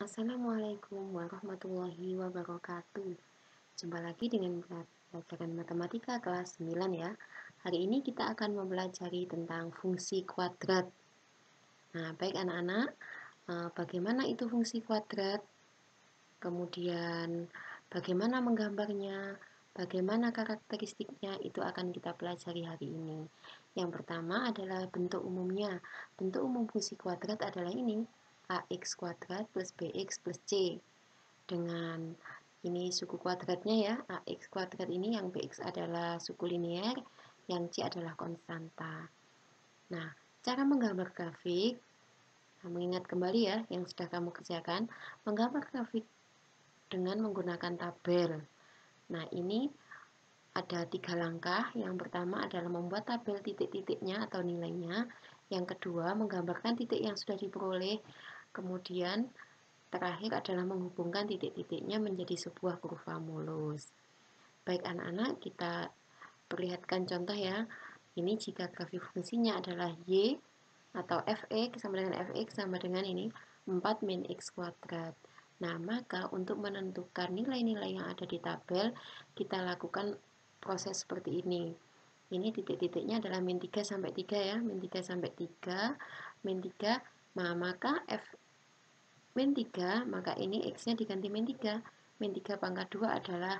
Assalamualaikum warahmatullahi wabarakatuh. Jumpa lagi dengan pelajaran matematika kelas 9 ya. Hari ini kita akan mempelajari tentang fungsi kuadrat. Nah, baik anak-anak, bagaimana itu fungsi kuadrat? Kemudian bagaimana menggambarnya? Bagaimana karakteristiknya? Itu akan kita pelajari hari ini. Yang pertama adalah bentuk umumnya. Bentuk umum fungsi kuadrat adalah ini, ax kuadrat plus bx plus c. Dengan ini suku kuadratnya ya, ax kuadrat ini, yang bx adalah suku linear, yang c adalah konstanta. Nah, cara menggambar grafik, mengingat kembali ya yang sudah kamu kerjakan, menggambar grafik dengan menggunakan tabel. Nah, ini ada 3 langkah. Yang pertama adalah membuat tabel titik-titiknya atau nilainya. Yang kedua, menggambarkan titik yang sudah diperoleh. Kemudian, terakhir adalah menghubungkan titik-titiknya menjadi sebuah kurva mulus. Baik anak-anak, kita perlihatkan contoh ya. Ini jika grafik fungsinya adalah y atau fx sama dengan fx sama dengan ini 4 min x kuadrat. Nah, maka untuk menentukan nilai-nilai yang ada di tabel, kita lakukan proses seperti ini. Ini titik-titiknya adalah min 3 sampai 3 ya, min 3 sampai 3, min 3, nah, maka f min 3, maka ini x-nya diganti min 3. Min 3 pangkat 2 adalah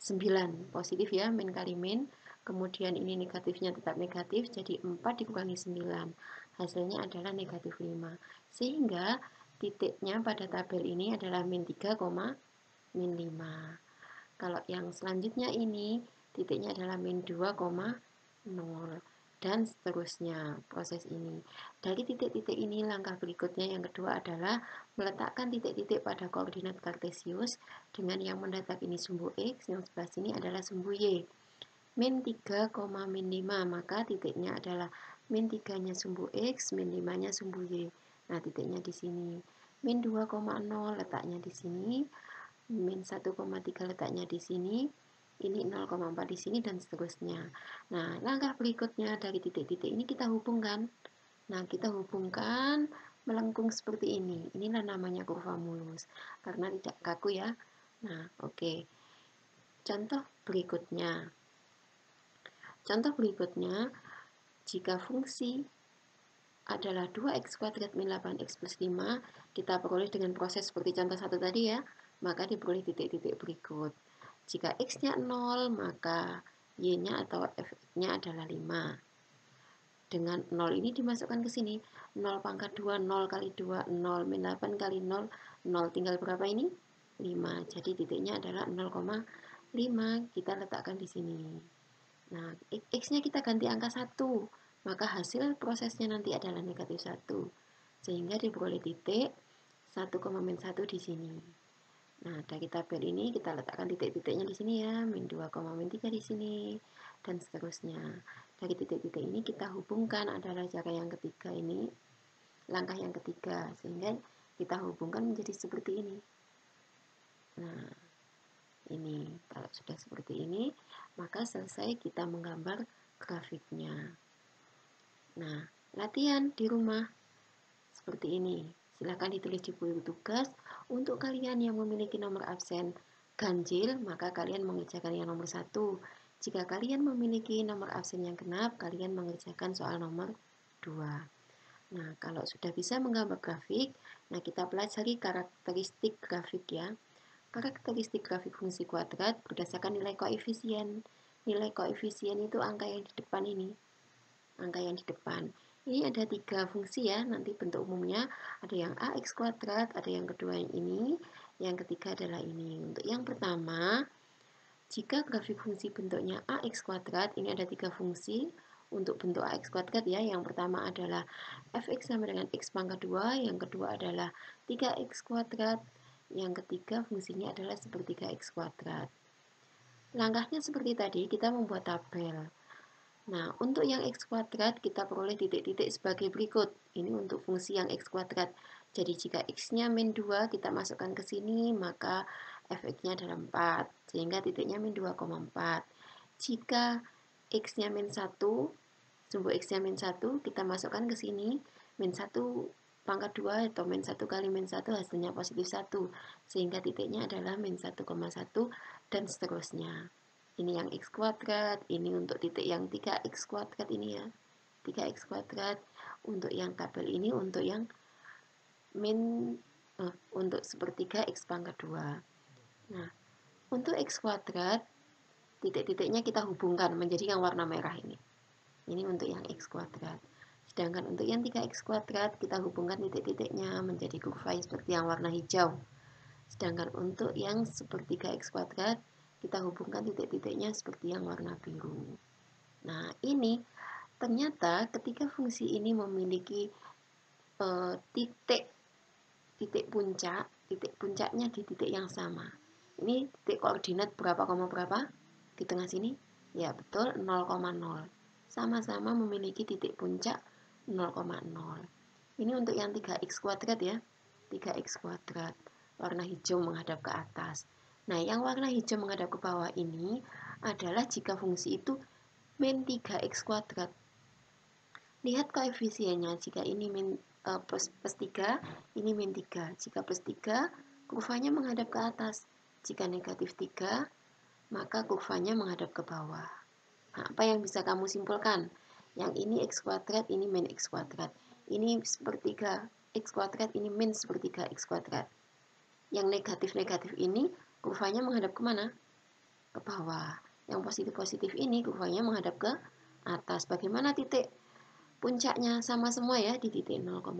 9, positif ya, min kali min. Kemudian ini negatifnya tetap negatif, jadi 4 dikurangi 9. Hasilnya adalah negatif 5. Sehingga titiknya pada tabel ini adalah min 3, min 5. Kalau yang selanjutnya ini, titiknya adalah min 2, 0. Dan seterusnya proses ini. Dari titik-titik ini, langkah berikutnya yang kedua adalah meletakkan titik-titik pada koordinat kartesius dengan yang mendatar ini sumbu x, yang sebelah sini adalah sumbu y. Min 3, min 5, maka titiknya adalah min 3-nya sumbu x, min 5-nya sumbu y. Nah, titiknya di sini. Min 2, 0 letaknya di sini, min 1,3 letaknya di sini, ini 0,4 di sini, dan seterusnya. Nah, langkah berikutnya dari titik-titik ini kita hubungkan. Nah, kita hubungkan melengkung seperti ini. Inilah namanya kurva mulus, karena tidak kaku ya. Nah, oke. Contoh berikutnya. Contoh berikutnya, jika fungsi adalah 2x kuadrat min 8x plus 5, kita peroleh dengan proses seperti contoh 1 tadi ya, maka diperoleh titik-titik berikut. Jika x-nya 0, maka y-nya atau f-nya adalah 5. Dengan 0 ini dimasukkan ke sini. 0 pangkat 2, 0 kali 2, 0. Min 8 kali 0, 0. Tinggal berapa ini? 5. Jadi titiknya adalah 0,5. Kita letakkan di sini. Nah, x-nya kita ganti angka 1. Maka hasil prosesnya nanti adalah negatif 1. Sehingga diperoleh titik 1, min 1 di sini. Nah, dari tabel ini kita letakkan titik-titiknya di sini ya, min 2, min 3 di sini, dan seterusnya. Dari titik-titik ini kita hubungkan adalah cara yang ketiga ini, langkah yang ketiga, sehingga kita hubungkan menjadi seperti ini. Nah, ini kalau sudah seperti ini, maka selesai kita menggambar grafiknya. Nah, latihan di rumah seperti ini. Silahkan ditulis di buku tugas. Untuk kalian yang memiliki nomor absen ganjil, maka kalian mengerjakan yang nomor 1. Jika kalian memiliki nomor absen yang genap, kalian mengerjakan soal nomor 2. Nah, kalau sudah bisa menggambar grafik, nah kita pelajari karakteristik grafik ya. Karakteristik grafik fungsi kuadrat berdasarkan nilai koefisien. Nilai koefisien itu angka yang di depan ini. Angka yang di depan. Ini ada 3 fungsi ya, nanti bentuk umumnya ada yang ax kuadrat, ada yang kedua yang ini, yang ketiga adalah ini. Untuk yang pertama, jika grafik fungsi bentuknya ax kuadrat, ini ada 3 fungsi untuk bentuk ax kuadrat ya. Yang pertama adalah fx sama dengan x pangkat 2, yang kedua adalah 3x kuadrat, yang ketiga fungsinya adalah sepertiga x kuadrat. Langkahnya seperti tadi, kita membuat tabel. Nah, untuk yang x kuadrat kita peroleh titik-titik sebagai berikut. Ini untuk fungsi yang x kuadrat. Jadi jika x-nya min 2 kita masukkan ke sini, maka fx-nya adalah 4. Sehingga titiknya min 2,4. Jika x-nya min 1, sumbu x-nya min 1, kita masukkan ke sini. Min 1 pangkat 2 atau min 1 kali min 1 hasilnya positif 1. Sehingga titiknya adalah min 1,1 dan seterusnya. Ini yang x kuadrat, ini untuk titik yang 3x kuadrat ini ya. 3x kuadrat, untuk yang tabel ini untuk yang untuk sepertiga x pangkat 2. Nah, untuk x kuadrat, titik-titiknya kita hubungkan menjadi yang warna merah ini. Ini untuk yang x kuadrat. Sedangkan untuk yang 3x kuadrat, kita hubungkan titik-titiknya menjadi kurva seperti yang warna hijau. Sedangkan untuk yang sepertiga x kuadrat, kita hubungkan titik-titiknya seperti yang warna biru. Nah, ini ternyata ketika fungsi ini memiliki titik puncaknya di titik yang sama. Ini titik koordinat berapa, berapa di tengah sini? Ya, betul, 0,0. Sama-sama memiliki titik puncak 0,0. Ini untuk yang 3x kuadrat ya. 3x kuadrat. Warna hijau menghadap ke atas. Nah, yang warna hijau menghadap ke bawah ini adalah jika fungsi itu min 3x kuadrat. Lihat koefisiennya. Jika ini plus 3, ini min 3. Jika plus 3, kurvanya menghadap ke atas. Jika negatif 3, maka kurvanya menghadap ke bawah. Nah, apa yang bisa kamu simpulkan? Yang ini x kuadrat, ini min x kuadrat. Ini sepertiga x kuadrat, ini min sepertiga x kuadrat. Yang negatif-negatif ini kurvanya menghadap kemana? Ke bawah. Yang positif-positif ini kurvanya menghadap ke atas. Bagaimana titik puncaknya? Sama semua ya, di titik 0,0.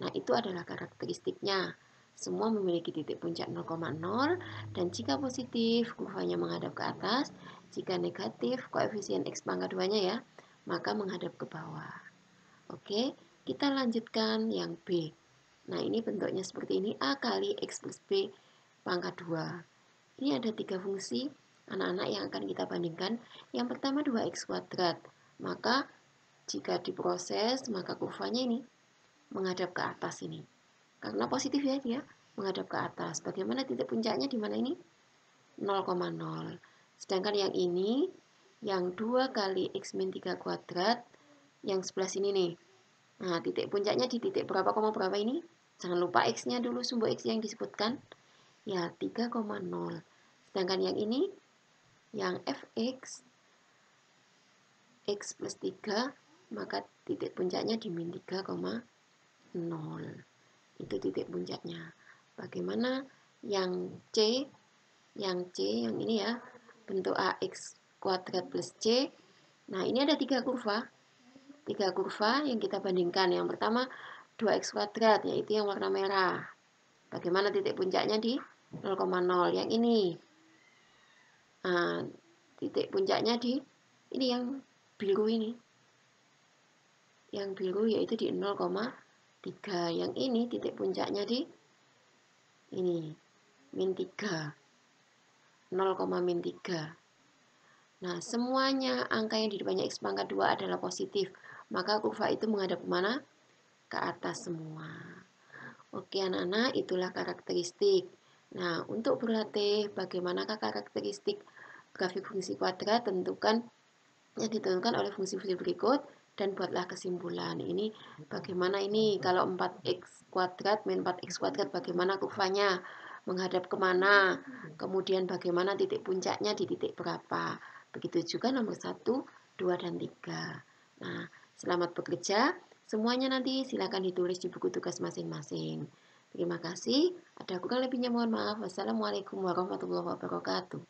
Nah, itu adalah karakteristiknya. Semua memiliki titik puncak 0,0 dan jika positif kurvanya menghadap ke atas, jika negatif koefisien x pangkat 2-nya ya, maka menghadap ke bawah. Oke, kita lanjutkan yang B. Nah, ini bentuknya seperti ini, A kali x plus B pangkat 2. Ini ada 3 fungsi anak-anak yang akan kita bandingkan. Yang pertama 2x kuadrat. Maka jika diproses, maka kurvanya ini menghadap ke atas ini. Karena positif ya dia, menghadap ke atas. Bagaimana titik puncaknya di mana ini? 0,0. Sedangkan yang ini, yang 2 kali x min 3 kuadrat, yang sebelah sini nih. Nah, titik puncaknya di titik berapa, berapa ini? Jangan lupa x-nya dulu, sumbu x yang disebutkan. Ya, 3,0. Sedangkan yang ini, yang fx, x plus 3, maka titik puncaknya di min 3,0. Itu titik puncaknya. Bagaimana yang C? Yang C yang ini ya, bentuk AX kuadrat plus C. Nah, ini ada 3 kurva. 3 kurva yang kita bandingkan. Yang pertama 2x kuadrat, yaitu yang warna merah. Bagaimana titik puncaknya di 0,0. Yang ini. Nah, titik puncaknya di ini yang biru ini. Yang biru yaitu di 0,3. Yang ini titik puncaknya di ini min 3. 0,-3. Nah, semuanya angka yang di depannya x pangkat 2 adalah positif. Maka kurva itu menghadap kemana? Ke atas semua. Oke anak-anak, itulah karakteristik. Nah, untuk berlatih bagaimanakah karakteristik grafik fungsi kuadrat, tentukan yang ditentukan oleh fungsi-fungsi berikut dan buatlah kesimpulan. Ini bagaimana ini kalau 4x kuadrat min 4x kuadrat, bagaimana kurvanya, menghadap kemana, kemudian bagaimana titik puncaknya di titik berapa. Begitu juga nomor 1, 2, dan 3. Nah, selamat bekerja. Semuanya nanti silakan ditulis di buku tugas masing-masing. Terima kasih. Ada kurang lebihnya mohon maaf. Wassalamualaikum warahmatullahi wabarakatuh.